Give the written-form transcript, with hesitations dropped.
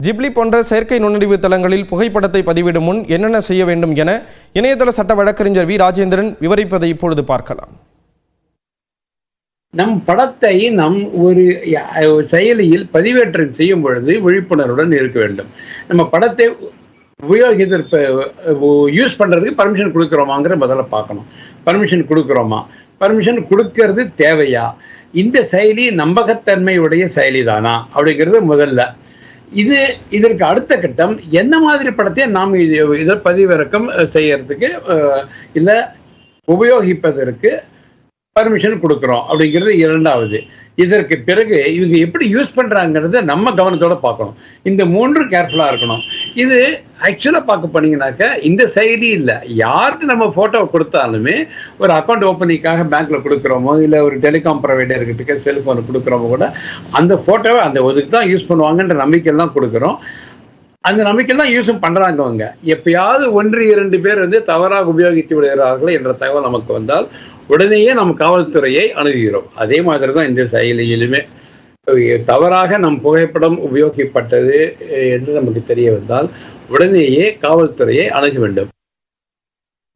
Ghibli போன்ற செயற்கை நுண்ணறிவு தளங்களில் புகைப்படத்தை பதிவிடும் முன் என்னென்ன செய்ய வேண்டும் என இணையதள சட்ட வழக்கறிஞர் வி ராஜேந்திரன் விவரிப்பதை இப்பொழுது பார்க்கலாம். நம் படத்தை நம் ஒரு செயலியில் பதிவேற்றம் செய்யும் பொழுது விழிப்புணர்வுடன் இருக்க வேண்டும். நம்ம படத்தை உபயோகித்து யூஸ் பண்றதுக்கு பர்மிஷன் கொடுக்குறோமாங்கிற முதல்ல பார்க்கணும். பர்மிஷன் கொடுக்குறோமா, பர்மிஷன் கொடுக்கறது தேவையா, இந்த செயலி நம்பகத்தன்மையுடைய செயலி தானா அப்படிங்கிறது முதல்ல. இதற்கு அடுத்த கட்டம், என்ன மாதிரி படத்தை நாம் இதை பதிவிறக்கம் செய்யறதுக்கு இல்லை உபயோகிப்பதற்கு பர்மிஷன் கொடுக்குறோம் அப்படிங்கிறது இரண்டாவது. இதற்கு பிறகு இவங்க எப்படி யூஸ் பண்றாங்கிறத நம்ம கவனத்தோட பார்க்கணும். இந்த மூன்று கேர்ஃபுல்லா இருக்கணும். இது ஆக்சுவலா பார்க்க போனீங்கன்னாக்க இந்த செயலி இல்லை, யாருக்கு நம்ம போட்டோவை கொடுத்தாலுமே ஒரு அக்கௌண்ட் ஓப்பனிங்காக பேங்க்ல கொடுக்குறோமோ இல்லை ஒரு டெலிகாம் ப்ரொவைடர்கிட்ட செல்போன் கொடுக்குறோமோ கூட அந்த போட்டோவை அந்த ஒதுக்கு தான் யூஸ் பண்ணுவாங்கன்ற நம்பிக்கையெல்லாம் கொடுக்குறோம். அந்த நம்பிக்கை தான் யூஸும் பண்றாங்க. அவங்க எப்பயாவது 1-2 பேர் தவறாக உபயோகித்து விடுகிறார்கள் என்ற தகவல் நமக்கு வந்தால் உடனேயே நம்ம காவல்துறையை அணுகுகிறோம். அதே மாதிரி தான் இந்த செயலியிலுமே தவறாக நம் புகைப்படம் உபயோகிக்கப்பட்டது என்று நமக்கு தெரிய வந்தால் உடனேயே காவல்துறையை அணுக வேண்டும்.